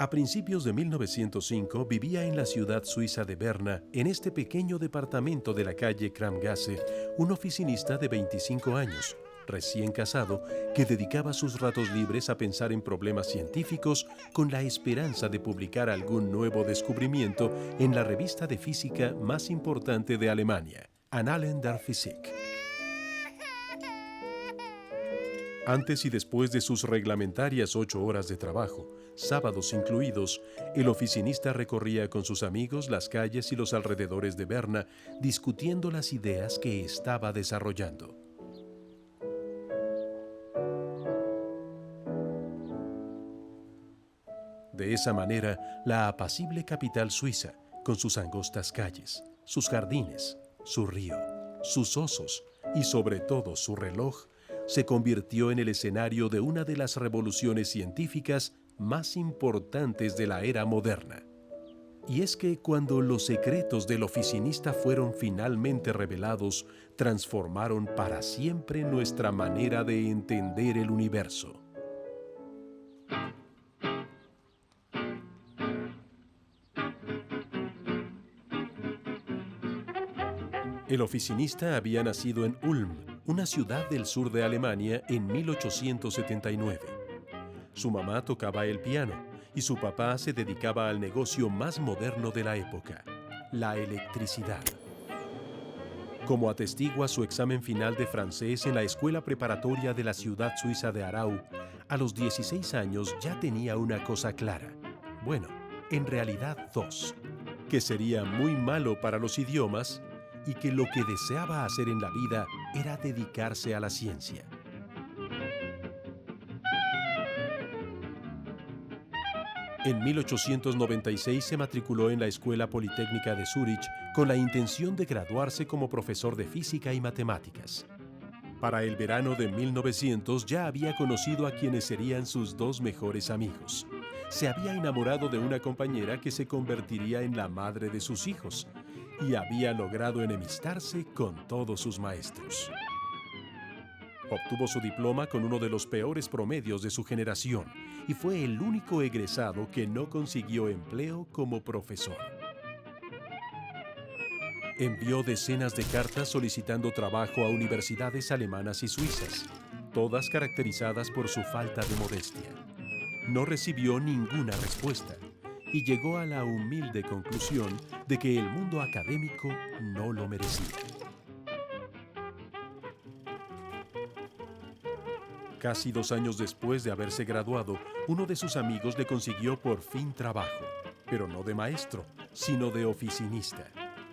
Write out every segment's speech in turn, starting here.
A principios de 1905 vivía en la ciudad suiza de Berna, en este pequeño departamento de la calle Kramgasse, un oficinista de 25 años, recién casado, que dedicaba sus ratos libres a pensar en problemas científicos con la esperanza de publicar algún nuevo descubrimiento en la revista de física más importante de Alemania, Annalen der Physik. Antes y después de sus reglamentarias 8 horas de trabajo, sábados incluidos, el oficinista recorría con sus amigos las calles y los alrededores de Berna, discutiendo las ideas que estaba desarrollando. De esa manera, la apacible capital suiza, con sus angostas calles, sus jardines, su río, sus osos y sobre todo su reloj, se convirtió en el escenario de una de las revoluciones científicas más importantes de la era moderna. Y es que cuando los secretos del oficinista fueron finalmente revelados, transformaron para siempre nuestra manera de entender el universo. El oficinista había nacido en Ulm, una ciudad del sur de Alemania, en 1879. Su mamá tocaba el piano y su papá se dedicaba al negocio más moderno de la época, la electricidad. Como atestigua su examen final de francés en la escuela preparatoria de la ciudad suiza de Aarau, a los 16 años ya tenía una cosa clara. Bueno, en realidad dos, que sería muy malo para los idiomas y que lo que deseaba hacer en la vida era dedicarse a la ciencia. En 1896 se matriculó en la Escuela Politécnica de Zúrich con la intención de graduarse como profesor de física y matemáticas. Para el verano de 1900 ya había conocido a quienes serían sus dos mejores amigos. Se había enamorado de una compañera que se convertiría en la madre de sus hijos y había logrado enemistarse con todos sus maestros. Obtuvo su diploma con uno de los peores promedios de su generación y fue el único egresado que no consiguió empleo como profesor. Envió decenas de cartas solicitando trabajo a universidades alemanas y suizas, todas caracterizadas por su falta de modestia. No recibió ninguna respuesta y llegó a la humilde conclusión de que el mundo académico no lo merecía. Casi 2 años después de haberse graduado, uno de sus amigos le consiguió por fin trabajo, pero no de maestro, sino de oficinista,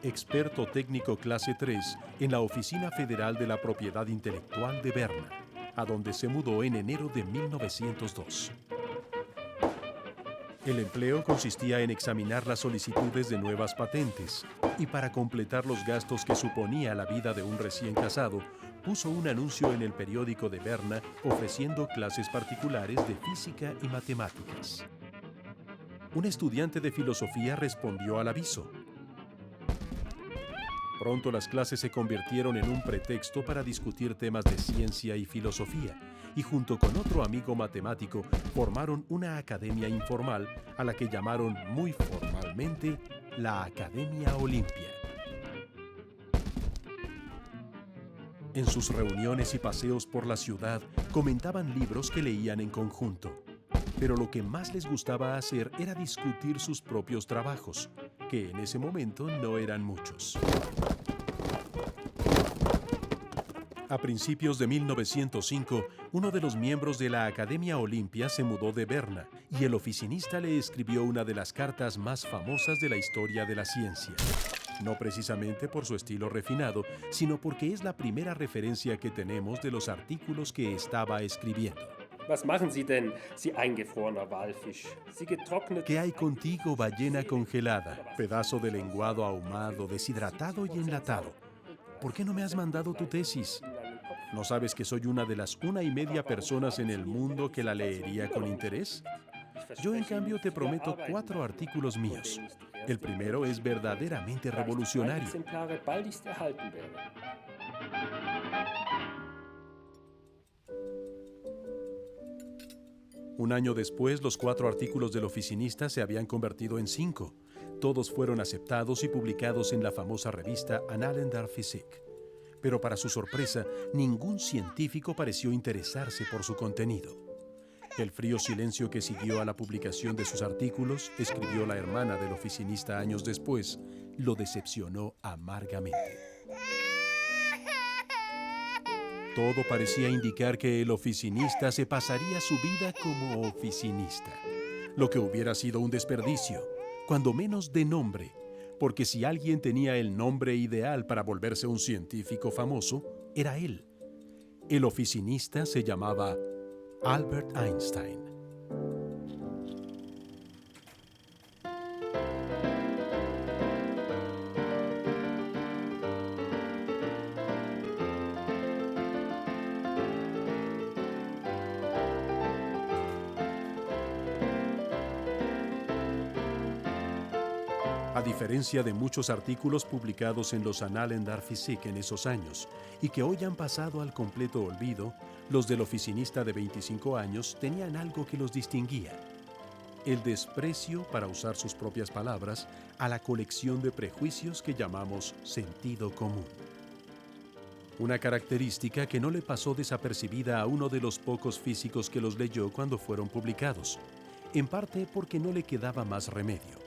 experto técnico clase 3 en la Oficina Federal de la Propiedad Intelectual de Berna, a donde se mudó en enero de 1902. El empleo consistía en examinar las solicitudes de nuevas patentes y para completar los gastos que suponía la vida de un recién casado, puso un anuncio en el periódico de Berna ofreciendo clases particulares de física y matemáticas. Un estudiante de filosofía respondió al aviso. Pronto las clases se convirtieron en un pretexto para discutir temas de ciencia y filosofía, y junto con otro amigo matemático formaron una academia informal a la que llamaron muy formalmente la Academia Olimpia. En sus reuniones y paseos por la ciudad comentaban libros que leían en conjunto, pero lo que más les gustaba hacer era discutir sus propios trabajos, que en ese momento no eran muchos. A principios de 1905, uno de los miembros de la Academia Olimpia se mudó de Berna y el oficinista le escribió una de las cartas más famosas de la historia de la ciencia. No precisamente por su estilo refinado, sino porque es la primera referencia que tenemos de los artículos que estaba escribiendo. Was machen Sie denn, Sie eingefrorener Walfisch? Sie getrocknet... ¿Qué hay contigo, ballena congelada, pedazo de lenguado ahumado, deshidratado y enlatado? ¿Por qué no me has mandado tu tesis? ¿No sabes que soy una de las 1,5 personas en el mundo que la leería con interés? Yo, en cambio, te prometo 4 artículos míos. El primero es verdaderamente revolucionario. Un año después, los 4 artículos del oficinista se habían convertido en 5. Todos fueron aceptados y publicados en la famosa revista Annalen der Physik. Pero para su sorpresa, ningún científico pareció interesarse por su contenido. El frío silencio que siguió a la publicación de sus artículos, escribió la hermana del oficinista años después, lo decepcionó amargamente. Todo parecía indicar que el oficinista se pasaría su vida como oficinista, lo que hubiera sido un desperdicio, cuando menos de nombre, porque si alguien tenía el nombre ideal para volverse un científico famoso, era él. El oficinista se llamaba Albert Einstein. A diferencia de muchos artículos publicados en los Annalen der Physik en esos años, y que hoy han pasado al completo olvido, los del oficinista de 25 años tenían algo que los distinguía: el desprecio, para usar sus propias palabras, a la colección de prejuicios que llamamos sentido común. Una característica que no le pasó desapercibida a uno de los pocos físicos que los leyó cuando fueron publicados, en parte porque no le quedaba más remedio.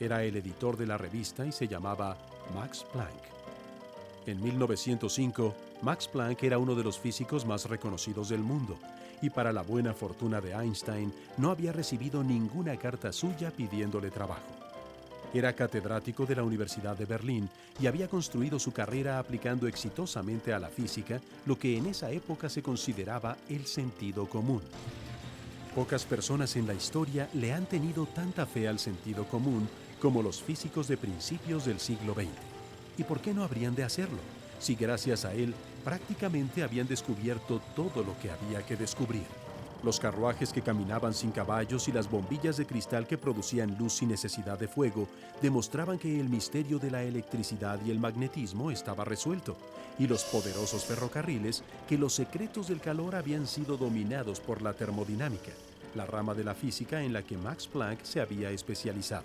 Era el editor de la revista y se llamaba Max Planck. En 1905, Max Planck era uno de los físicos más reconocidos del mundo, y para la buena fortuna de Einstein, no había recibido ninguna carta suya pidiéndole trabajo. Era catedrático de la Universidad de Berlín y había construido su carrera aplicando exitosamente a la física lo que en esa época se consideraba el sentido común. Pocas personas en la historia le han tenido tanta fe al sentido común como los físicos de principios del siglo XX. ¿Y por qué no habrían de hacerlo, si gracias a él prácticamente habían descubierto todo lo que había que descubrir? Los carruajes que caminaban sin caballos y las bombillas de cristal que producían luz sin necesidad de fuego demostraban que el misterio de la electricidad y el magnetismo estaba resuelto, y los poderosos ferrocarriles que los secretos del calor habían sido dominados por la termodinámica, la rama de la física en la que Max Planck se había especializado.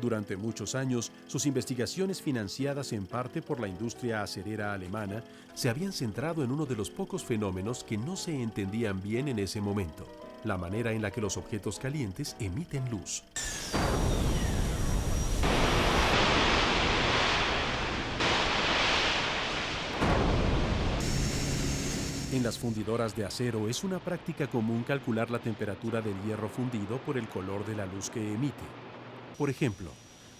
Durante muchos años, sus investigaciones, financiadas en parte por la industria acerera alemana, se habían centrado en uno de los pocos fenómenos que no se entendían bien en ese momento: la manera en la que los objetos calientes emiten luz. En las fundidoras de acero es una práctica común calcular la temperatura del hierro fundido por el color de la luz que emite. Por ejemplo,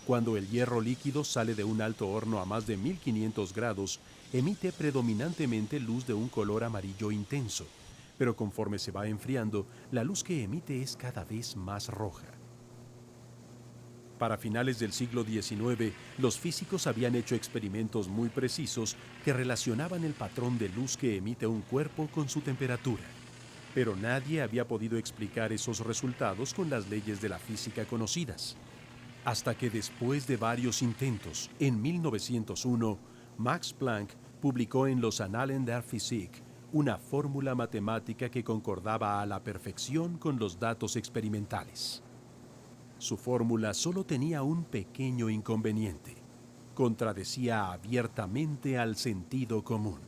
cuando el hierro líquido sale de un alto horno a más de 1500 grados, emite predominantemente luz de un color amarillo intenso, pero conforme se va enfriando, la luz que emite es cada vez más roja. Para finales del siglo XIX, los físicos habían hecho experimentos muy precisos que relacionaban el patrón de luz que emite un cuerpo con su temperatura. Pero nadie había podido explicar esos resultados con las leyes de la física conocidas. Hasta que después de varios intentos, en 1901, Max Planck publicó en los Annalen der Physik una fórmula matemática que concordaba a la perfección con los datos experimentales. Su fórmula solo tenía un pequeño inconveniente: contradecía abiertamente al sentido común.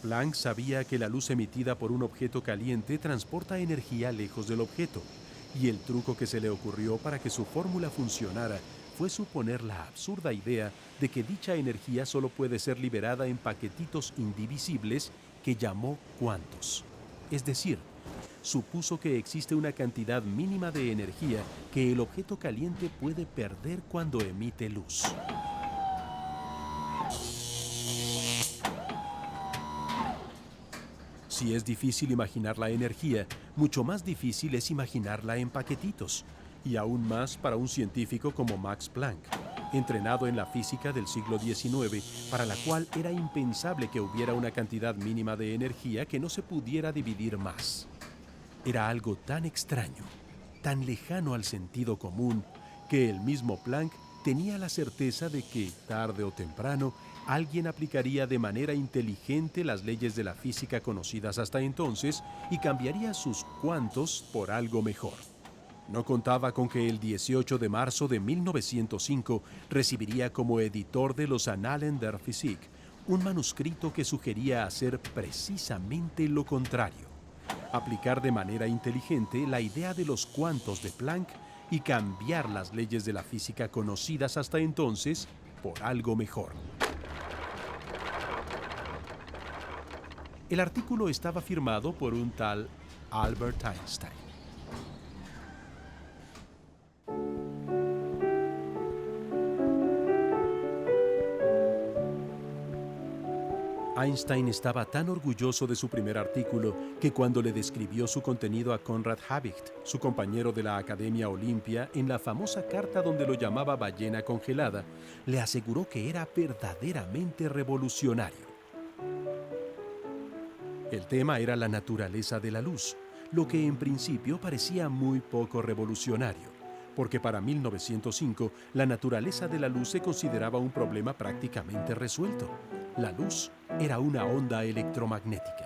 Planck sabía que la luz emitida por un objeto caliente transporta energía lejos del objeto, y el truco que se le ocurrió para que su fórmula funcionara fue suponer la absurda idea de que dicha energía solo puede ser liberada en paquetitos indivisibles que llamó cuantos. Es decir, supuso que existe una cantidad mínima de energía que el objeto caliente puede perder cuando emite luz. Si es difícil imaginar la energía, mucho más difícil es imaginarla en paquetitos, y aún más para un científico como Max Planck, entrenado en la física del siglo XIX, para la cual era impensable que hubiera una cantidad mínima de energía que no se pudiera dividir más. Era algo tan extraño, tan lejano al sentido común, que el mismo Planck tenía la certeza de que, tarde o temprano, alguien aplicaría de manera inteligente las leyes de la física conocidas hasta entonces y cambiaría sus cuantos por algo mejor. No contaba con que el 18 de marzo de 1905 recibiría como editor de los Annalen der Physik un manuscrito que sugería hacer precisamente lo contrario: aplicar de manera inteligente la idea de los cuantos de Planck y cambiar las leyes de la física conocidas hasta entonces por algo mejor. El artículo estaba firmado por un tal Albert Einstein. Einstein estaba tan orgulloso de su primer artículo que cuando le describió su contenido a Conrad Habicht, su compañero de la Academia Olimpia, en la famosa carta donde lo llamaba ballena congelada, le aseguró que era verdaderamente revolucionario. El tema era la naturaleza de la luz, lo que en principio parecía muy poco revolucionario, porque para 1905 la naturaleza de la luz se consideraba un problema prácticamente resuelto. La luz era una onda electromagnética.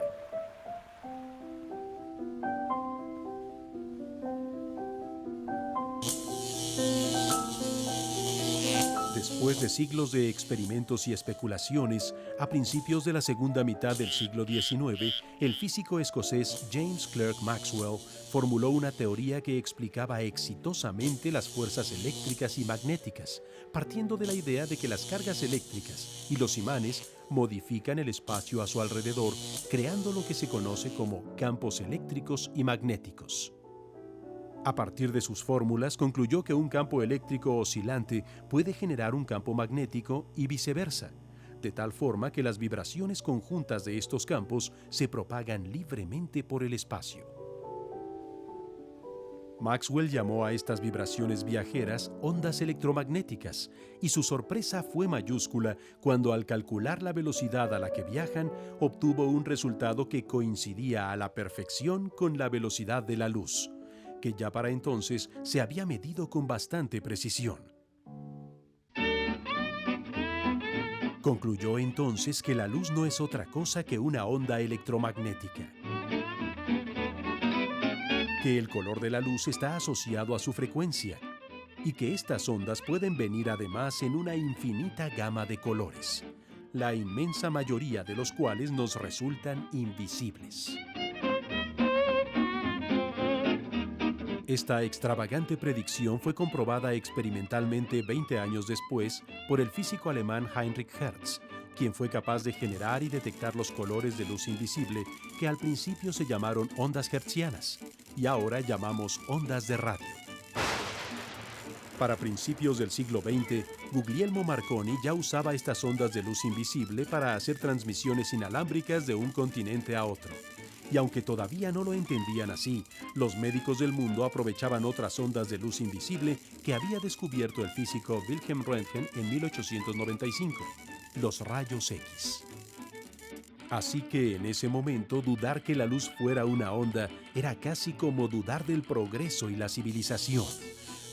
Después de siglos de experimentos y especulaciones, a principios de la segunda mitad del siglo XIX, el físico escocés James Clerk Maxwell formuló una teoría que explicaba exitosamente las fuerzas eléctricas y magnéticas, partiendo de la idea de que las cargas eléctricas y los imanes modifican el espacio a su alrededor, creando lo que se conoce como campos eléctricos y magnéticos. A partir de sus fórmulas, concluyó que un campo eléctrico oscilante puede generar un campo magnético y viceversa, de tal forma que las vibraciones conjuntas de estos campos se propagan libremente por el espacio. Maxwell llamó a estas vibraciones viajeras ondas electromagnéticas, y su sorpresa fue mayúscula cuando, al calcular la velocidad a la que viajan, obtuvo un resultado que coincidía a la perfección con la velocidad de la luz, que ya para entonces se había medido con bastante precisión. Concluyó entonces que la luz no es otra cosa que una onda electromagnética, que el color de la luz está asociado a su frecuencia y que estas ondas pueden venir además en una infinita gama de colores, la inmensa mayoría de los cuales nos resultan invisibles. Esta extravagante predicción fue comprobada experimentalmente 20 años después por el físico alemán Heinrich Hertz, quien fue capaz de generar y detectar los colores de luz invisible que al principio se llamaron ondas hertzianas y ahora llamamos ondas de radio. Para principios del siglo XX, Guglielmo Marconi ya usaba estas ondas de luz invisible para hacer transmisiones inalámbricas de un continente a otro. Y aunque todavía no lo entendían así, los médicos del mundo aprovechaban otras ondas de luz invisible que había descubierto el físico Wilhelm Röntgen en 1895, los rayos X. Así que en ese momento dudar que la luz fuera una onda era casi como dudar del progreso y la civilización.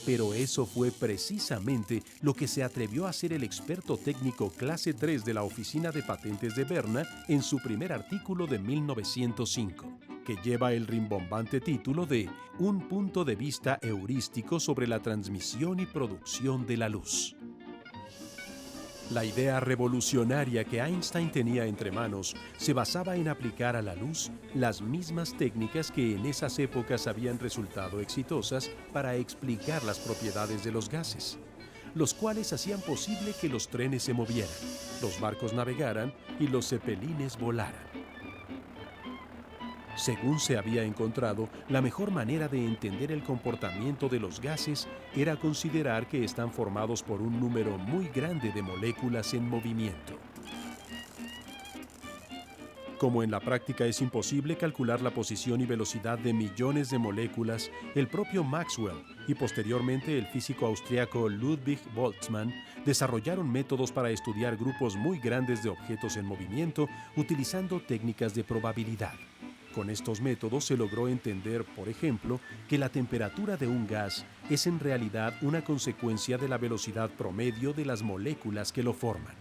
Pero eso fue precisamente lo que se atrevió a hacer el experto técnico clase 3 de la Oficina de Patentes de Berna en su primer artículo de 1905, que lleva el rimbombante título de Un punto de vista heurístico sobre la transmisión y producción de la luz. La idea revolucionaria que Einstein tenía entre manos se basaba en aplicar a la luz las mismas técnicas que en esas épocas habían resultado exitosas para explicar las propiedades de los gases, los cuales hacían posible que los trenes se movieran, los barcos navegaran y los cepelines volaran. Según se había encontrado, la mejor manera de entender el comportamiento de los gases era considerar que están formados por un número muy grande de moléculas en movimiento. Como en la práctica es imposible calcular la posición y velocidad de millones de moléculas, el propio Maxwell y posteriormente el físico austriaco Ludwig Boltzmann desarrollaron métodos para estudiar grupos muy grandes de objetos en movimiento utilizando técnicas de probabilidad. Con estos métodos se logró entender, por ejemplo, que la temperatura de un gas es en realidad una consecuencia de la velocidad promedio de las moléculas que lo forman.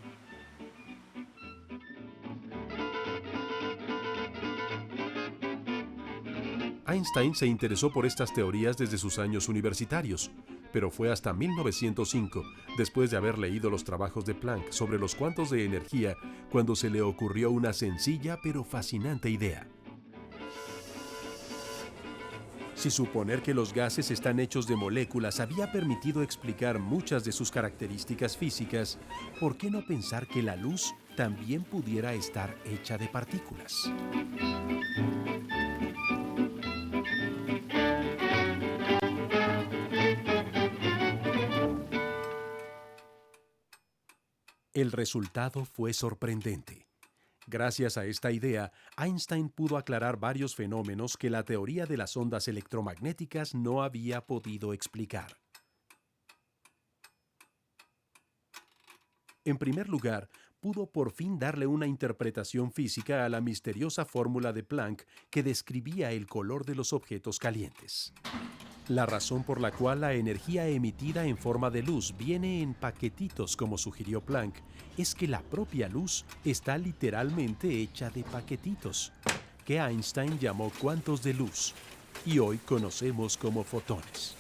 Einstein se interesó por estas teorías desde sus años universitarios, pero fue hasta 1905, después de haber leído los trabajos de Planck sobre los cuantos de energía, cuando se le ocurrió una sencilla pero fascinante idea. Si suponer que los gases están hechos de moléculas había permitido explicar muchas de sus características físicas, ¿por qué no pensar que la luz también pudiera estar hecha de partículas? El resultado fue sorprendente. Gracias a esta idea, Einstein pudo aclarar varios fenómenos que la teoría de las ondas electromagnéticas no había podido explicar. En primer lugar, pudo por fin darle una interpretación física a la misteriosa fórmula de Planck que describía el color de los objetos calientes. La razón por la cual la energía emitida en forma de luz viene en paquetitos, como sugirió Planck, es que la propia luz está literalmente hecha de paquetitos, que Einstein llamó cuantos de luz, y hoy conocemos como fotones.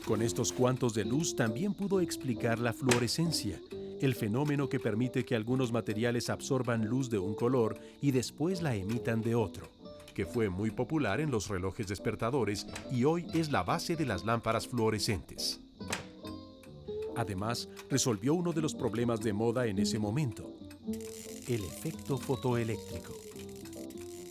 Con estos cuantos de luz también pudo explicar la fluorescencia, el fenómeno que permite que algunos materiales absorban luz de un color y después la emitan de otro, que fue muy popular en los relojes despertadores y hoy es la base de las lámparas fluorescentes. Además, resolvió uno de los problemas de moda en ese momento: el efecto fotoeléctrico.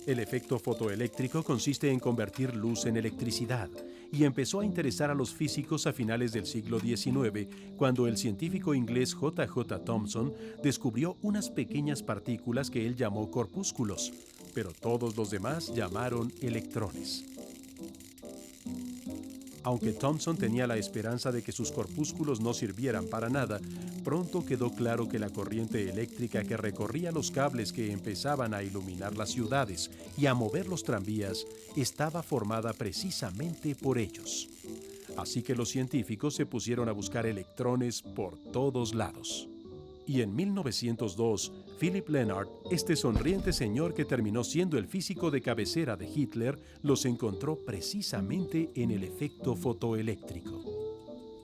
El efecto fotoeléctrico consiste en convertir luz en electricidad y empezó a interesar a los físicos a finales del siglo XIX, cuando el científico inglés J. J. Thomson descubrió unas pequeñas partículas que él llamó corpúsculos, pero todos los demás llamaron electrones. Aunque Thomson tenía la esperanza de que sus corpúsculos no sirvieran para nada, pronto quedó claro que la corriente eléctrica que recorría los cables que empezaban a iluminar las ciudades y a mover los tranvías estaba formada precisamente por ellos. Así que los científicos se pusieron a buscar electrones por todos lados. Y en 1902, Philipp Lenard, este sonriente señor que terminó siendo el físico de cabecera de Hitler, los encontró precisamente en el efecto fotoeléctrico.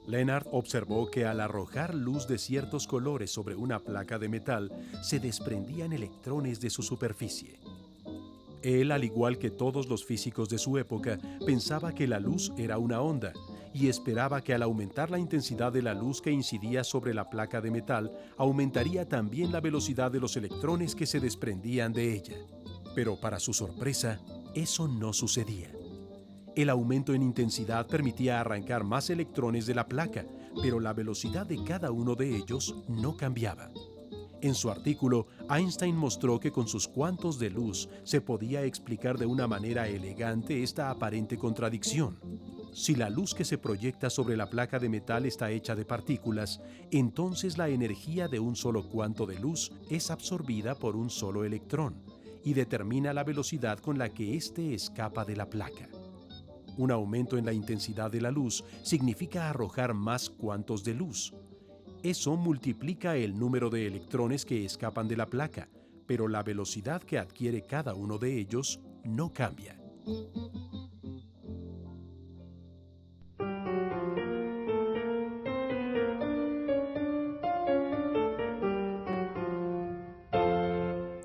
Lenard observó que al arrojar luz de ciertos colores sobre una placa de metal, se desprendían electrones de su superficie. Él, al igual que todos los físicos de su época, pensaba que la luz era una onda, y esperaba que al aumentar la intensidad de la luz que incidía sobre la placa de metal, aumentaría también la velocidad de los electrones que se desprendían de ella. Pero para su sorpresa, eso no sucedía. El aumento en intensidad permitía arrancar más electrones de la placa, pero la velocidad de cada uno de ellos no cambiaba. En su artículo, Einstein mostró que con sus cuantos de luz se podía explicar de una manera elegante esta aparente contradicción. Si la luz que se proyecta sobre la placa de metal está hecha de partículas, entonces la energía de un solo cuanto de luz es absorbida por un solo electrón y determina la velocidad con la que éste escapa de la placa. Un aumento en la intensidad de la luz significa arrojar más cuantos de luz. Eso multiplica el número de electrones que escapan de la placa, pero la velocidad que adquiere cada uno de ellos no cambia.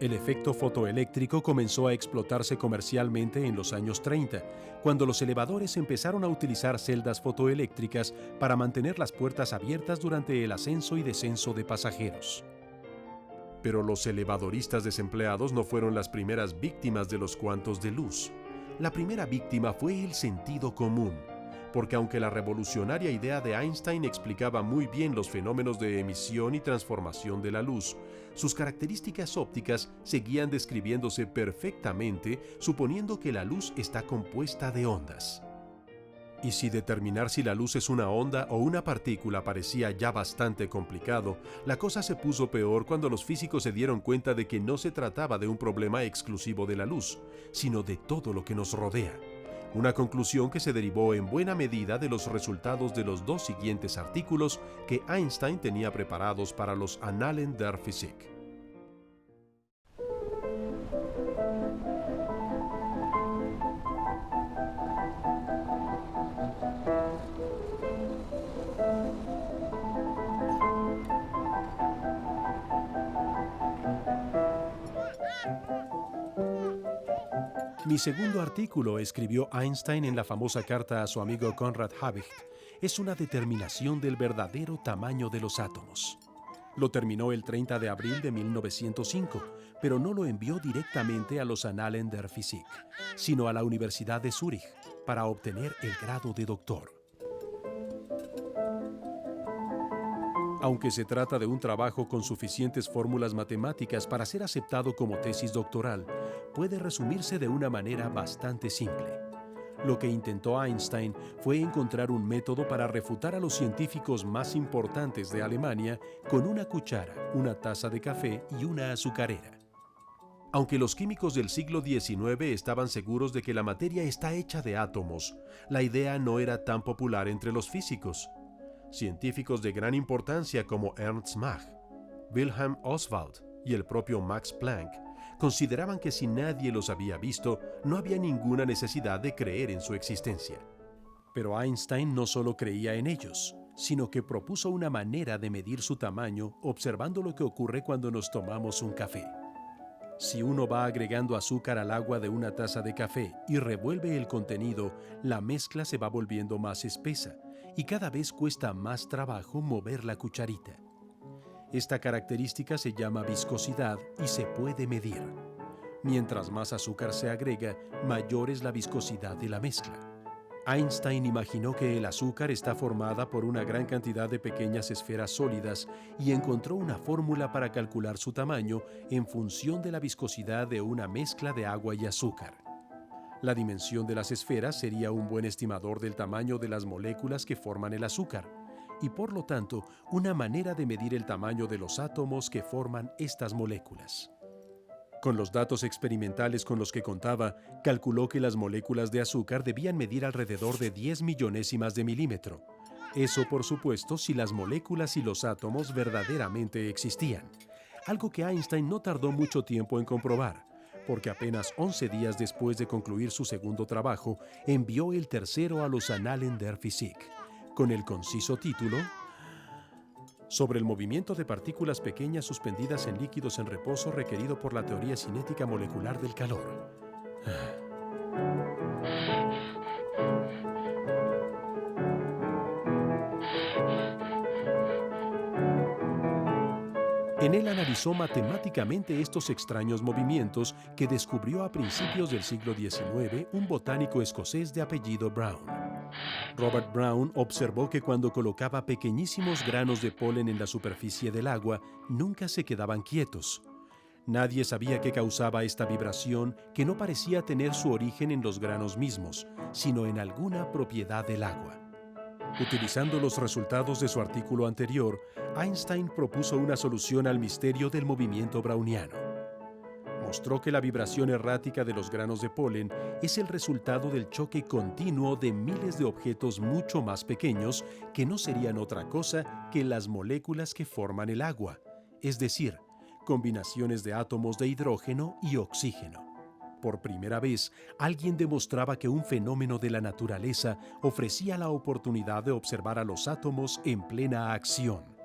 El efecto fotoeléctrico comenzó a explotarse comercialmente en los años 30, cuando los elevadores empezaron a utilizar celdas fotoeléctricas para mantener las puertas abiertas durante el ascenso y descenso de pasajeros. Pero los elevadoristas desempleados no fueron las primeras víctimas de los cuantos de luz. La primera víctima fue el sentido común, porque aunque la revolucionaria idea de Einstein explicaba muy bien los fenómenos de emisión y transformación de la luz, sus características ópticas seguían describiéndose perfectamente, suponiendo que la luz está compuesta de ondas. Y si determinar si la luz es una onda o una partícula parecía ya bastante complicado, la cosa se puso peor cuando los físicos se dieron cuenta de que no se trataba de un problema exclusivo de la luz, sino de todo lo que nos rodea. Una conclusión que se derivó en buena medida de los resultados de los dos siguientes artículos que Einstein tenía preparados para los Annalen der Physik. Mi segundo artículo, escribió Einstein en la famosa carta a su amigo Conrad Habicht, es una determinación del verdadero tamaño de los átomos. Lo terminó el 30 de abril de 1905, pero no lo envió directamente a los Annalen der Physik, sino a la Universidad de Zúrich para obtener el grado de doctor. Aunque se trata de un trabajo con suficientes fórmulas matemáticas para ser aceptado como tesis doctoral, puede resumirse de una manera bastante simple. Lo que intentó Einstein fue encontrar un método para refutar a los científicos más importantes de Alemania con una cuchara, una taza de café y una azucarera. Aunque los químicos del siglo XIX estaban seguros de que la materia está hecha de átomos, la idea no era tan popular entre los físicos. Científicos de gran importancia como Ernst Mach, Wilhelm Oswald y el propio Max Planck consideraban que si nadie los había visto, no había ninguna necesidad de creer en su existencia. Pero Einstein no solo creía en ellos, sino que propuso una manera de medir su tamaño observando lo que ocurre cuando nos tomamos un café. Si uno va agregando azúcar al agua de una taza de café y revuelve el contenido, la mezcla se va volviendo más espesa y cada vez cuesta más trabajo mover la cucharita. Esta característica se llama viscosidad y se puede medir. Mientras más azúcar se agrega, mayor es la viscosidad de la mezcla. Einstein imaginó que el azúcar está formada por una gran cantidad de pequeñas esferas sólidas y encontró una fórmula para calcular su tamaño en función de la viscosidad de una mezcla de agua y azúcar. La dimensión de las esferas sería un buen estimador del tamaño de las moléculas que forman el azúcar, y por lo tanto, una manera de medir el tamaño de los átomos que forman estas moléculas. Con los datos experimentales con los que contaba, calculó que las moléculas de azúcar debían medir alrededor de 10 millonésimas de milímetro. Eso, por supuesto, si las moléculas y los átomos verdaderamente existían, algo que Einstein no tardó mucho tiempo en comprobar, porque apenas 11 días después de concluir su segundo trabajo, envió el tercero a los Annalen der Physik, con el conciso título sobre el movimiento de partículas pequeñas suspendidas en líquidos en reposo requerido por la teoría cinética molecular del calor. En él analizó matemáticamente estos extraños movimientos que descubrió a principios del siglo XIX un botánico escocés de apellido Brown. Robert Brown observó que cuando colocaba pequeñísimos granos de polen en la superficie del agua, nunca se quedaban quietos. Nadie sabía qué causaba esta vibración que no parecía tener su origen en los granos mismos, sino en alguna propiedad del agua. Utilizando los resultados de su artículo anterior, Einstein propuso una solución al misterio del movimiento browniano. Mostró que la vibración errática de los granos de polen es el resultado del choque continuo de miles de objetos mucho más pequeños que no serían otra cosa que las moléculas que forman el agua, es decir, combinaciones de átomos de hidrógeno y oxígeno. Por primera vez, alguien demostraba que un fenómeno de la naturaleza ofrecía la oportunidad de observar a los átomos en plena acción.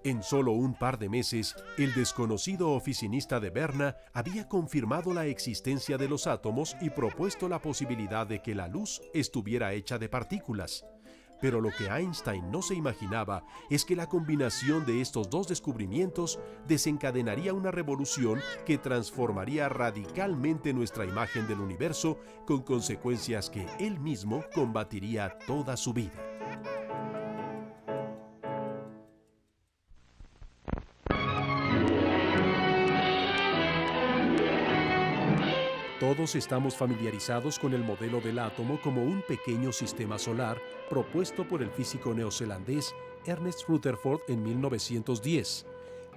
En solo un par de meses, el desconocido oficinista de Berna había confirmado la existencia de los átomos y propuesto la posibilidad de que la luz estuviera hecha de partículas. Pero lo que Einstein no se imaginaba es que la combinación de estos dos descubrimientos desencadenaría una revolución que transformaría radicalmente nuestra imagen del universo, con consecuencias que él mismo combatiría toda su vida. Todos estamos familiarizados con el modelo del átomo como un pequeño sistema solar propuesto por el físico neozelandés Ernest Rutherford en 1910,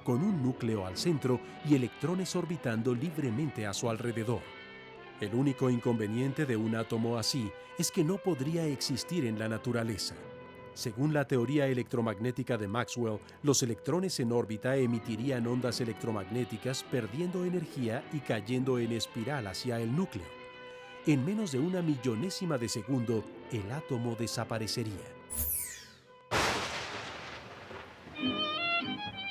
con un núcleo al centro y electrones orbitando libremente a su alrededor. El único inconveniente de un átomo así es que no podría existir en la naturaleza. Según la teoría electromagnética de Maxwell, los electrones en órbita emitirían ondas electromagnéticas perdiendo energía y cayendo en espiral hacia el núcleo. En menos de una millonésima de segundo, el átomo desaparecería.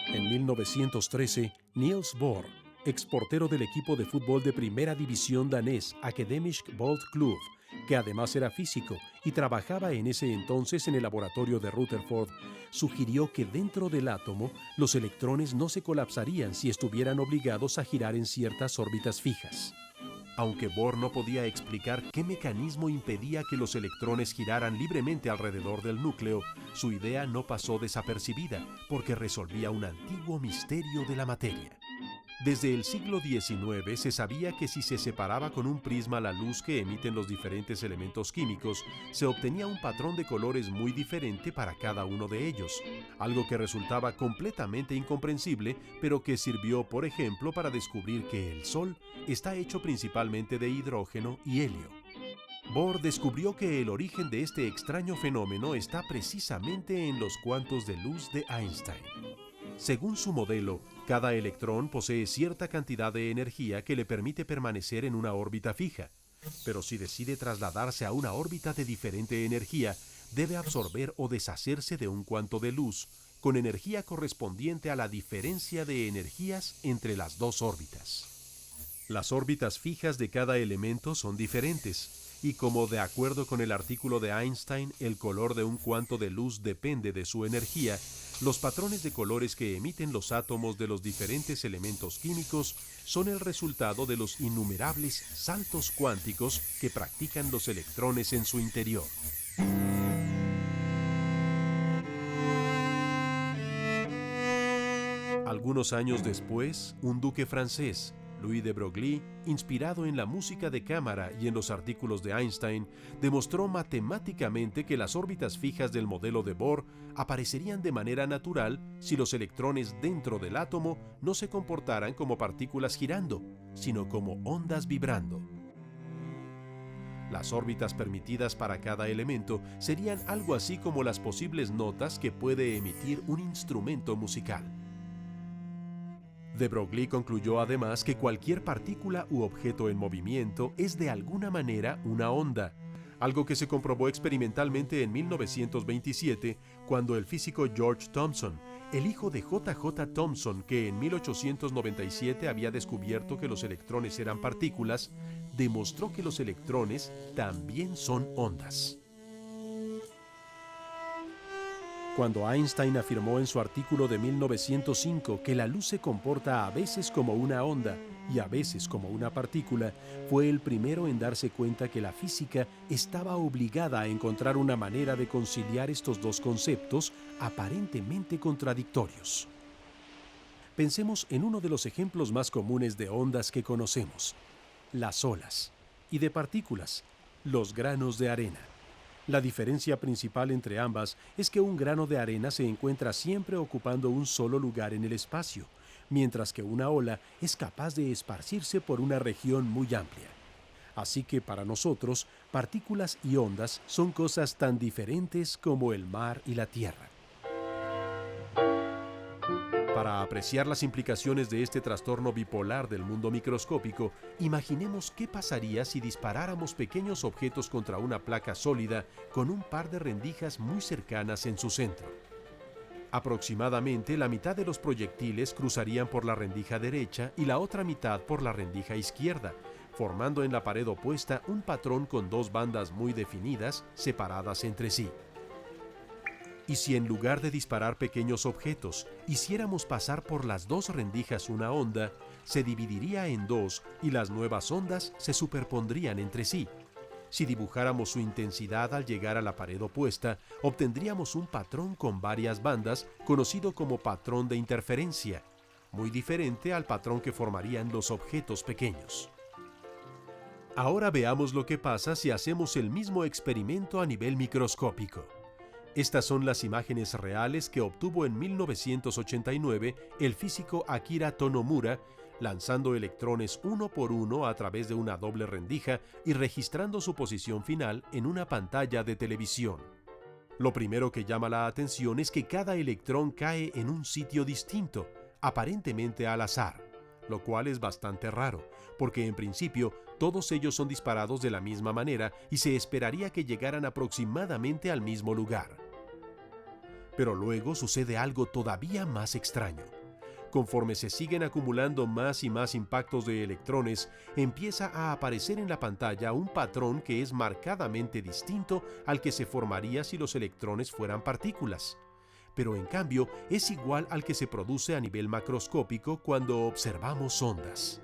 En 1913, Niels Bohr, exportero del equipo de fútbol de primera división danés Akademisk Boldklub, que además era físico y trabajaba en ese entonces en el laboratorio de Rutherford, sugirió que dentro del átomo los electrones no se colapsarían si estuvieran obligados a girar en ciertas órbitas fijas. Aunque Bohr no podía explicar qué mecanismo impedía que los electrones giraran libremente alrededor del núcleo, su idea no pasó desapercibida porque resolvía un antiguo misterio de la materia. Desde el siglo XIX se sabía que si se separaba con un prisma la luz que emiten los diferentes elementos químicos, se obtenía un patrón de colores muy diferente para cada uno de ellos, algo que resultaba completamente incomprensible, pero que sirvió, por ejemplo, para descubrir que el Sol está hecho principalmente de hidrógeno y helio. Bohr descubrió que el origen de este extraño fenómeno está precisamente en los cuantos de luz de Einstein. Según su modelo, cada electrón posee cierta cantidad de energía que le permite permanecer en una órbita fija, pero si decide trasladarse a una órbita de diferente energía, debe absorber o deshacerse de un cuanto de luz, con energía correspondiente a la diferencia de energías entre las dos órbitas. Las órbitas fijas de cada elemento son diferentes, y como de acuerdo con el artículo de Einstein, el color de un cuanto de luz depende de su energía, los patrones de colores que emiten los átomos de los diferentes elementos químicos son el resultado de los innumerables saltos cuánticos que practican los electrones en su interior. Algunos años después, un duque francés, Louis de Broglie, inspirado en la música de cámara y en los artículos de Einstein, demostró matemáticamente que las órbitas fijas del modelo de Bohr aparecerían de manera natural si los electrones dentro del átomo no se comportaran como partículas girando, sino como ondas vibrando. Las órbitas permitidas para cada elemento serían algo así como las posibles notas que puede emitir un instrumento musical. De Broglie concluyó además que cualquier partícula u objeto en movimiento es de alguna manera una onda, algo que se comprobó experimentalmente en 1927 cuando el físico George Thomson, el hijo de J.J. Thomson, que en 1897 había descubierto que los electrones eran partículas, demostró que los electrones también son ondas. Cuando Einstein afirmó en su artículo de 1905 que la luz se comporta a veces como una onda y a veces como una partícula, fue el primero en darse cuenta que la física estaba obligada a encontrar una manera de conciliar estos dos conceptos aparentemente contradictorios. Pensemos en uno de los ejemplos más comunes de ondas que conocemos, las olas, y de partículas, los granos de arena. La diferencia principal entre ambas es que un grano de arena se encuentra siempre ocupando un solo lugar en el espacio, mientras que una ola es capaz de esparcirse por una región muy amplia. Así que para nosotros, partículas y ondas son cosas tan diferentes como el mar y la tierra. Para apreciar las implicaciones de este trastorno bipolar del mundo microscópico, imaginemos qué pasaría si disparáramos pequeños objetos contra una placa sólida con un par de rendijas muy cercanas en su centro. Aproximadamente la mitad de los proyectiles cruzarían por la rendija derecha y la otra mitad por la rendija izquierda, formando en la pared opuesta un patrón con dos bandas muy definidas, separadas entre sí. Y si en lugar de disparar pequeños objetos, hiciéramos pasar por las dos rendijas una onda, se dividiría en dos y las nuevas ondas se superpondrían entre sí. Si dibujáramos su intensidad al llegar a la pared opuesta, obtendríamos un patrón con varias bandas, conocido como patrón de interferencia, muy diferente al patrón que formarían los objetos pequeños. Ahora veamos lo que pasa si hacemos el mismo experimento a nivel microscópico. Estas son las imágenes reales que obtuvo en 1989 el físico Akira Tonomura, lanzando electrones uno por uno a través de una doble rendija y registrando su posición final en una pantalla de televisión. Lo primero que llama la atención es que cada electrón cae en un sitio distinto, aparentemente al azar, lo cual es bastante raro, porque en principio todos ellos son disparados de la misma manera y se esperaría que llegaran aproximadamente al mismo lugar. Pero luego sucede algo todavía más extraño. Conforme se siguen acumulando más y más impactos de electrones, empieza a aparecer en la pantalla un patrón que es marcadamente distinto al que se formaría si los electrones fueran partículas. Pero en cambio es igual al que se produce a nivel macroscópico cuando observamos ondas.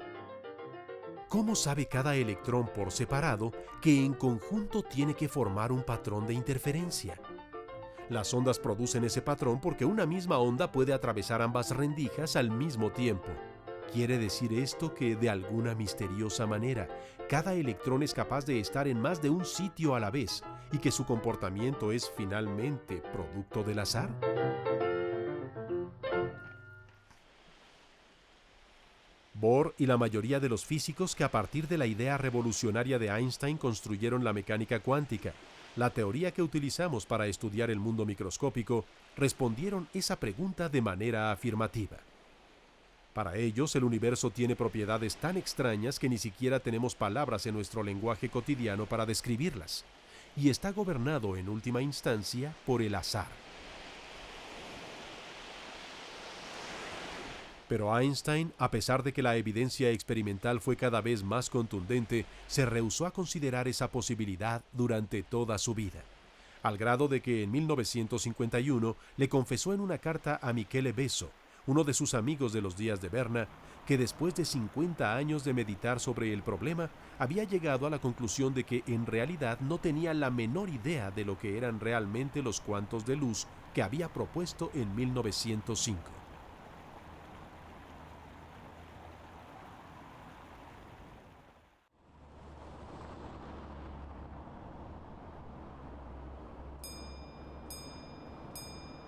¿Cómo sabe cada electrón por separado que en conjunto tiene que formar un patrón de interferencia? Las ondas producen ese patrón porque una misma onda puede atravesar ambas rendijas al mismo tiempo. Quiere decir esto que, de alguna misteriosa manera, cada electrón es capaz de estar en más de un sitio a la vez y que su comportamiento es finalmente producto del azar. Bohr y la mayoría de los físicos que a partir de la idea revolucionaria de Einstein construyeron la mecánica cuántica, la teoría que utilizamos para estudiar el mundo microscópico, respondieron esa pregunta de manera afirmativa. Para ellos, el universo tiene propiedades tan extrañas que ni siquiera tenemos palabras en nuestro lenguaje cotidiano para describirlas, y está gobernado en última instancia por el azar. Pero Einstein, a pesar de que la evidencia experimental fue cada vez más contundente, se rehusó a considerar esa posibilidad durante toda su vida, al grado de que en 1951 le confesó en una carta a Michele Besso, uno de sus amigos de los días de Berna, que después de 50 años de meditar sobre el problema, había llegado a la conclusión de que en realidad no tenía la menor idea de lo que eran realmente los cuantos de luz que había propuesto en 1905.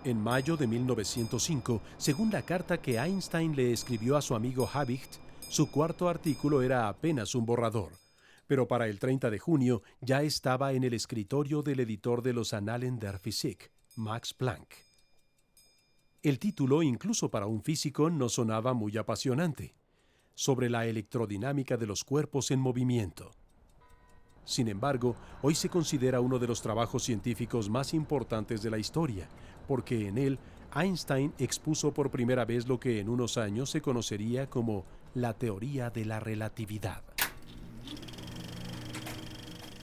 En mayo de 1905, según la carta que Einstein le escribió a su amigo Habicht, su cuarto artículo era apenas un borrador, pero para el 30 de junio ya estaba en el escritorio del editor de los Annalen der Physik, Max Planck. El título, incluso para un físico, no sonaba muy apasionante: sobre la electrodinámica de los cuerpos en movimiento. Sin embargo, hoy se considera uno de los trabajos científicos más importantes de la historia, porque en él Einstein expuso por primera vez lo que en unos años se conocería como la teoría de la relatividad.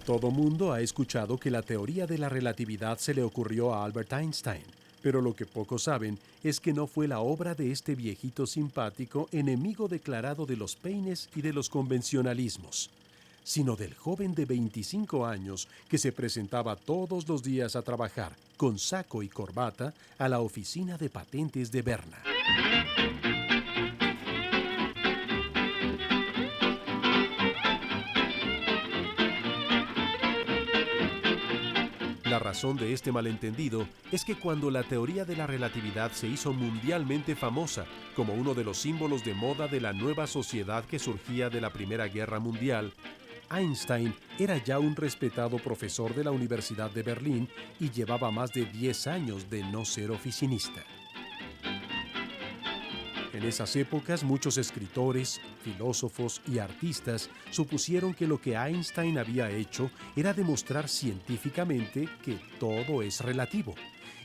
Todo mundo ha escuchado que la teoría de la relatividad se le ocurrió a Albert Einstein, pero lo que pocos saben es que no fue la obra de este viejito simpático, enemigo declarado de los peines y de los convencionalismos, sino del joven de 25 años que se presentaba todos los días a trabajar, con saco y corbata, a la oficina de patentes de Berna. La razón de este malentendido es que cuando la teoría de la relatividad se hizo mundialmente famosa como uno de los símbolos de moda de la nueva sociedad que surgía de la Primera Guerra Mundial, Einstein era ya un respetado profesor de la Universidad de Berlín y llevaba más de 10 años de no ser oficinista. En esas épocas, muchos escritores, filósofos y artistas supusieron que lo que Einstein había hecho era demostrar científicamente que todo es relativo,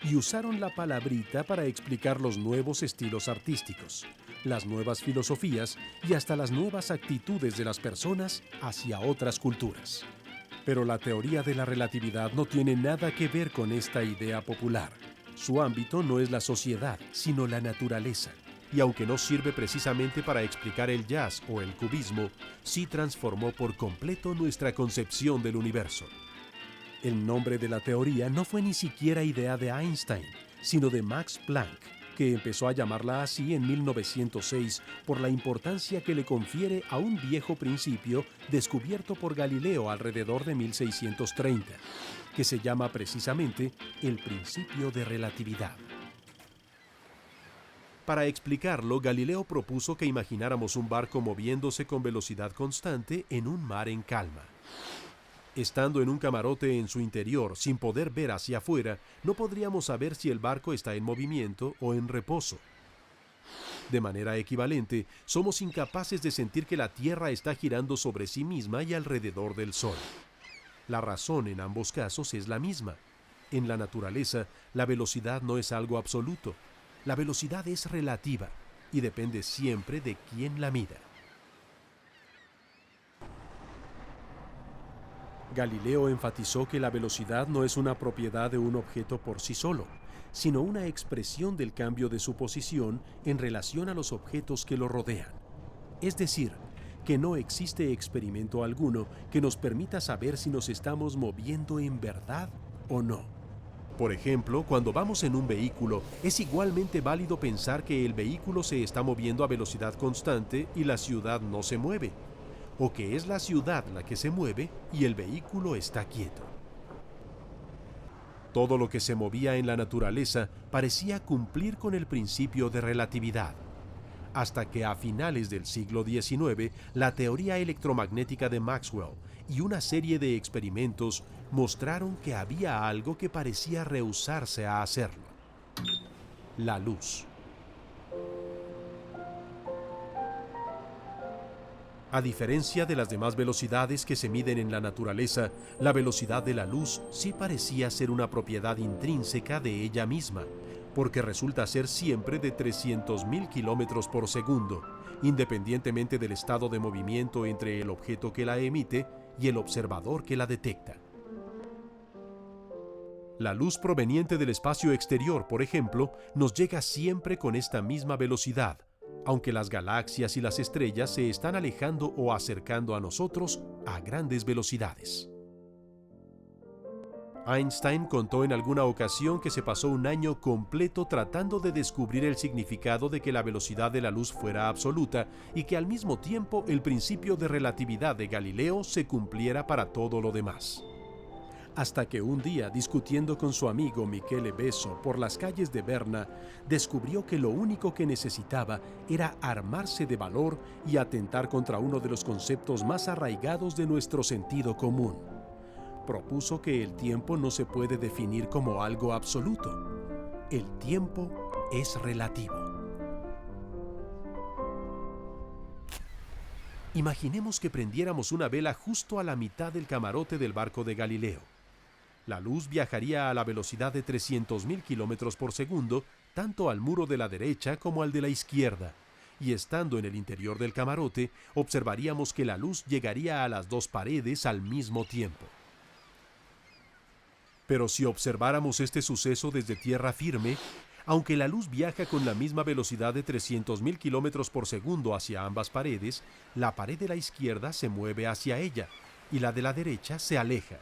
y usaron la palabrita para explicar los nuevos estilos artísticos, las nuevas filosofías y hasta las nuevas actitudes de las personas hacia otras culturas. Pero la teoría de la relatividad no tiene nada que ver con esta idea popular. Su ámbito no es la sociedad, sino la naturaleza. Y aunque no sirve precisamente para explicar el jazz o el cubismo, sí transformó por completo nuestra concepción del universo. El nombre de la teoría no fue ni siquiera idea de Einstein, sino de Max Planck, que empezó a llamarla así en 1906 por la importancia que le confiere a un viejo principio descubierto por Galileo alrededor de 1630, que se llama precisamente el principio de relatividad. Para explicarlo, Galileo propuso que imagináramos un barco moviéndose con velocidad constante en un mar en calma. Estando en un camarote en su interior, sin poder ver hacia afuera, no podríamos saber si el barco está en movimiento o en reposo. De manera equivalente, somos incapaces de sentir que la Tierra está girando sobre sí misma y alrededor del Sol. La razón en ambos casos es la misma. En la naturaleza, la velocidad no es algo absoluto. La velocidad es relativa. y depende siempre de quién la mida. Galileo enfatizó que la velocidad no es una propiedad de un objeto por sí solo, sino una expresión del cambio de su posición en relación a los objetos que lo rodean. Es decir, que no existe experimento alguno que nos permita saber si nos estamos moviendo en verdad o no. Por ejemplo, cuando vamos en un vehículo, es igualmente válido pensar que el vehículo se está moviendo a velocidad constante y la ciudad no se mueve, o que es la ciudad la que se mueve y el vehículo está quieto. Todo lo que se movía en la naturaleza parecía cumplir con el principio de relatividad, hasta que a finales del siglo XIX, la teoría electromagnética de Maxwell y una serie de experimentos mostraron que había algo que parecía rehusarse a hacerlo: la luz. A diferencia de las demás velocidades que se miden en la naturaleza, la velocidad de la luz sí parecía ser una propiedad intrínseca de ella misma, porque resulta ser siempre de 300.000 kilómetros por segundo, independientemente del estado de movimiento entre el objeto que la emite y el observador que la detecta. La luz proveniente del espacio exterior, por ejemplo, nos llega siempre con esta misma velocidad, aunque las galaxias y las estrellas se están alejando o acercando a nosotros a grandes velocidades. Einstein contó en alguna ocasión que se pasó un año completo tratando de descubrir el significado de que la velocidad de la luz fuera absoluta y que al mismo tiempo el principio de relatividad de Galileo se cumpliera para todo lo demás. Hasta que un día, discutiendo con su amigo Michele Besso por las calles de Berna, descubrió que lo único que necesitaba era armarse de valor y atentar contra uno de los conceptos más arraigados de nuestro sentido común. Propuso que el tiempo no se puede definir como algo absoluto. El tiempo es relativo. Imaginemos que prendiéramos una vela justo a la mitad del camarote del barco de Galileo. La luz viajaría a la velocidad de 300.000 kilómetros por segundo, tanto al muro de la derecha como al de la izquierda, y estando en el interior del camarote, observaríamos que la luz llegaría a las dos paredes al mismo tiempo. Pero si observáramos este suceso desde tierra firme, aunque la luz viaja con la misma velocidad de 300.000 kilómetros por segundo hacia ambas paredes, la pared de la izquierda se mueve hacia ella y la de la derecha se aleja,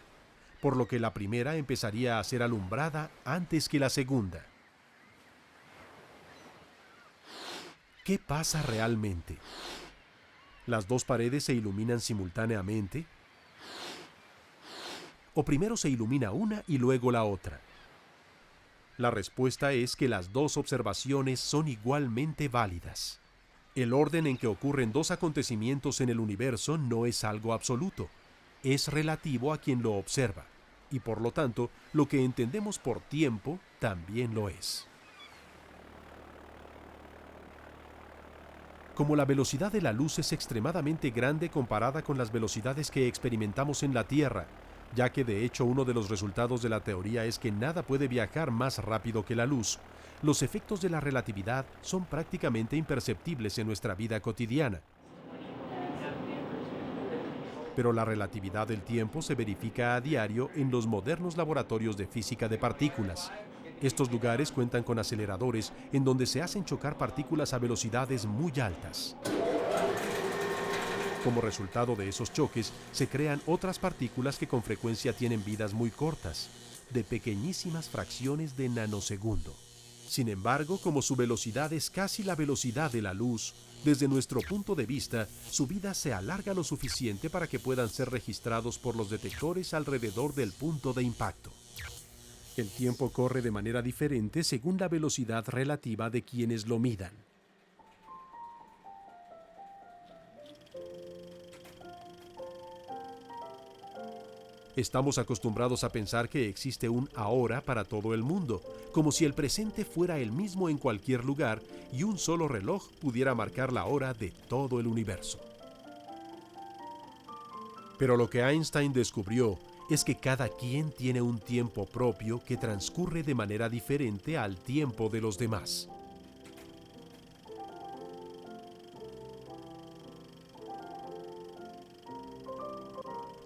por lo que la primera empezaría a ser alumbrada antes que la segunda. ¿Qué pasa realmente? ¿Las dos paredes se iluminan simultáneamente? ¿O primero se ilumina una y luego la otra? La respuesta es que las dos observaciones son igualmente válidas. El orden en que ocurren dos acontecimientos en el universo no es algo absoluto, es relativo a quien lo observa, y por lo tanto, lo que entendemos por tiempo también lo es. Como la velocidad de la luz es extremadamente grande comparada con las velocidades que experimentamos en la Tierra, ya que de hecho uno de los resultados de la teoría es que nada puede viajar más rápido que la luz, los efectos de la relatividad son prácticamente imperceptibles en nuestra vida cotidiana. Pero la relatividad del tiempo se verifica a diario en los modernos laboratorios de física de partículas. Estos lugares cuentan con aceleradores en donde se hacen chocar partículas a velocidades muy altas. Como resultado de esos choques, se crean otras partículas que con frecuencia tienen vidas muy cortas, de pequeñísimas fracciones de nanosegundo. Sin embargo, como su velocidad es casi la velocidad de la luz, desde nuestro punto de vista, su vida se alarga lo suficiente para que puedan ser registrados por los detectores alrededor del punto de impacto. El tiempo corre de manera diferente según la velocidad relativa de quienes lo midan. Estamos acostumbrados a pensar que existe un ahora para todo el mundo, como si el presente fuera el mismo en cualquier lugar y un solo reloj pudiera marcar la hora de todo el universo. Pero lo que Einstein descubrió es que cada quien tiene un tiempo propio que transcurre de manera diferente al tiempo de los demás.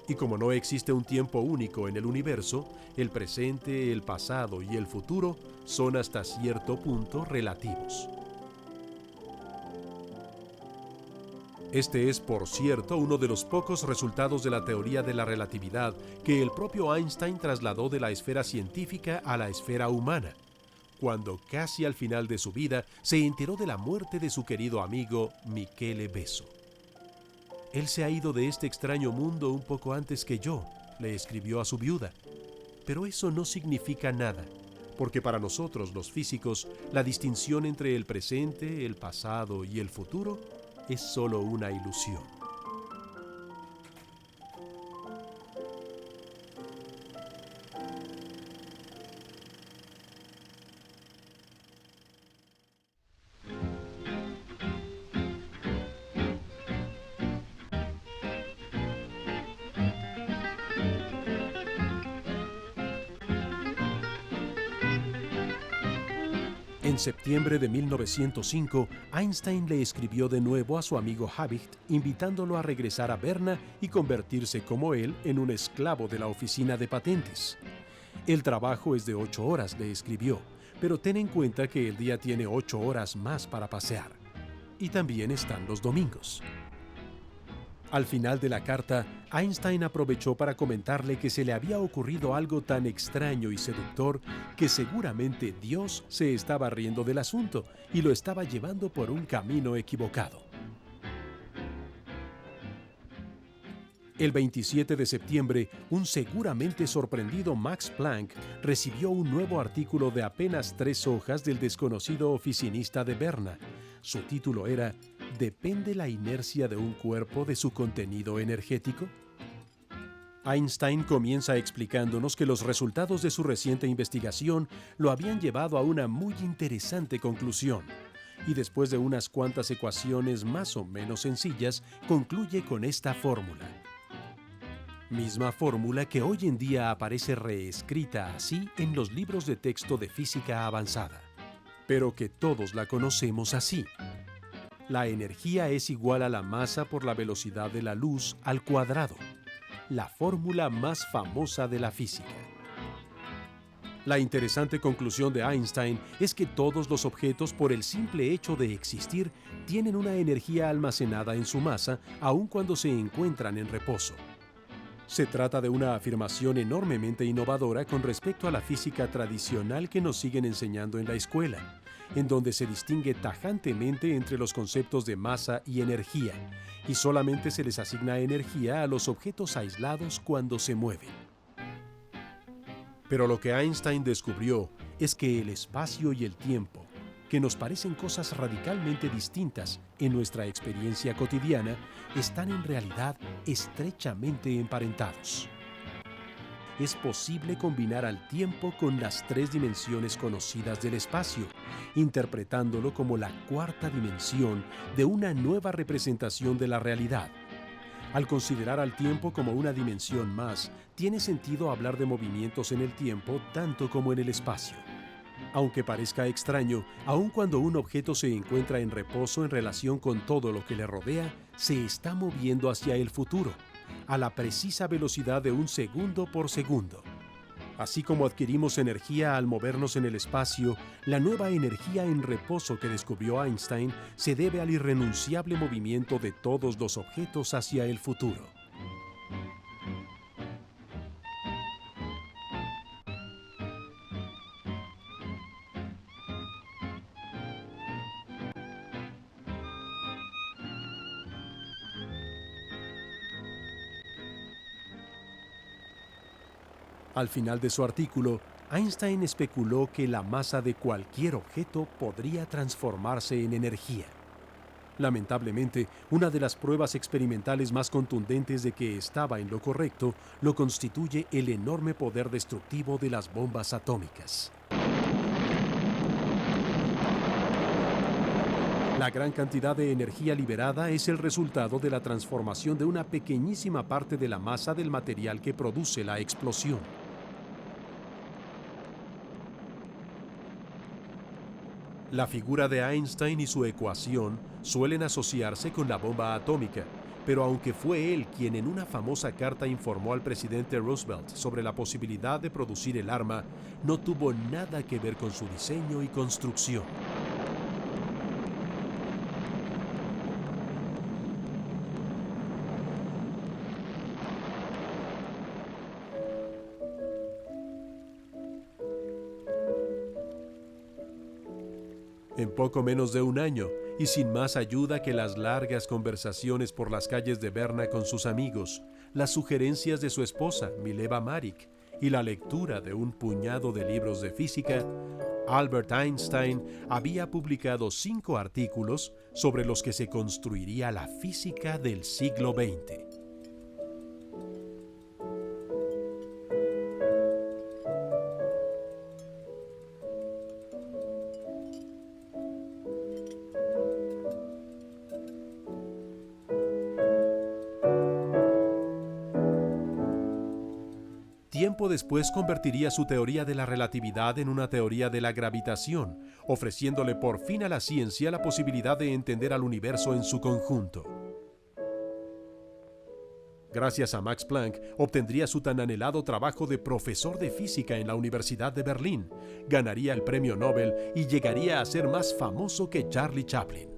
Y como no existe un tiempo único en el universo, el presente, el pasado y el futuro son hasta cierto punto relativos. Este es, por cierto, uno de los pocos resultados de la teoría de la relatividad que el propio Einstein trasladó de la esfera científica a la esfera humana, cuando casi al final de su vida se enteró de la muerte de su querido amigo Michele Besso. Él se ha ido de este extraño mundo un poco antes que yo, le escribió a su viuda. Pero eso no significa nada, porque para nosotros los físicos, la distinción entre el presente, el pasado y el futuro es solo una ilusión. En septiembre de 1905, Einstein le escribió de nuevo a su amigo Habicht, invitándolo a regresar a Berna y convertirse como él en un esclavo de la oficina de patentes. El trabajo es de 8 horas, le escribió, pero ten en cuenta que el día tiene 8 horas más para pasear. Y también están los domingos. Al final de la carta, Einstein aprovechó para comentarle que se le había ocurrido algo tan extraño y seductor que seguramente Dios se estaba riendo del asunto y lo estaba llevando por un camino equivocado. El 27 de septiembre, un seguramente sorprendido Max Planck recibió un nuevo artículo de apenas 3 hojas del desconocido oficinista de Berna. Su título era ¿Depende la inercia de un cuerpo de su contenido energético? Einstein comienza explicándonos que los resultados de su reciente investigación lo habían llevado a una muy interesante conclusión, y después de unas cuantas ecuaciones más o menos sencillas, concluye con esta fórmula. Misma fórmula que hoy en día aparece reescrita así en los libros de texto de física avanzada, pero que todos la conocemos así. La energía es igual a la masa por la velocidad de la luz al cuadrado, la fórmula más famosa de la física. La interesante conclusión de Einstein es que todos los objetos, por el simple hecho de existir, tienen una energía almacenada en su masa, aun cuando se encuentran en reposo. Se trata de una afirmación enormemente innovadora con respecto a la física tradicional que nos siguen enseñando en la escuela, en donde se distingue tajantemente entre los conceptos de masa y energía, y solamente se les asigna energía a los objetos aislados cuando se mueven. Pero lo que Einstein descubrió es que el espacio y el tiempo, que nos parecen cosas radicalmente distintas en nuestra experiencia cotidiana, están en realidad estrechamente emparentados. Es posible combinar al tiempo con las 3 dimensiones conocidas del espacio, interpretándolo como la 4ª dimensión de una nueva representación de la realidad. Al considerar al tiempo como una dimensión más, tiene sentido hablar de movimientos en el tiempo tanto como en el espacio. Aunque parezca extraño, aun cuando un objeto se encuentra en reposo en relación con todo lo que le rodea, se está moviendo hacia el futuro, a la precisa velocidad de 1 segundo por segundo. Así como adquirimos energía al movernos en el espacio, la nueva energía en reposo que descubrió Einstein se debe al irrenunciable movimiento de todos los objetos hacia el futuro. Al final de su artículo, Einstein especuló que la masa de cualquier objeto podría transformarse en energía. Lamentablemente, una de las pruebas experimentales más contundentes de que estaba en lo correcto lo constituye el enorme poder destructivo de las bombas atómicas. La gran cantidad de energía liberada es el resultado de la transformación de una pequeñísima parte de la masa del material que produce la explosión. La figura de Einstein y su ecuación suelen asociarse con la bomba atómica, Pero aunque fue él quien en una famosa carta informó al presidente Roosevelt sobre la posibilidad de producir el arma, no tuvo nada que ver con su diseño y construcción. En poco menos de un año, y sin más ayuda que las largas conversaciones por las calles de Berna con sus amigos, las sugerencias de su esposa, Mileva Maric, y la lectura de un puñado de libros de física, Albert Einstein había publicado 5 artículos sobre los que se construiría la física del siglo XX. Tiempo después convertiría su teoría de la relatividad en una teoría de la gravitación, ofreciéndole por fin a la ciencia la posibilidad de entender al universo en su conjunto. Gracias a Max Planck, obtendría su tan anhelado trabajo de profesor de física en la Universidad de Berlín, ganaría el premio Nobel y llegaría a ser más famoso que Charlie Chaplin.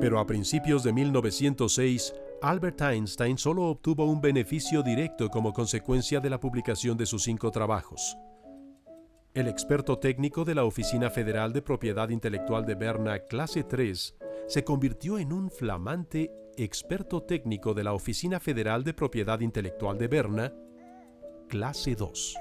Pero a principios de 1906, Albert Einstein solo obtuvo un beneficio directo como consecuencia de la publicación de sus 5 trabajos. El experto técnico de la Oficina Federal de Propiedad Intelectual de Berna, clase 3, se convirtió en un flamante experto técnico de la Oficina Federal de Propiedad Intelectual de Berna, clase 2.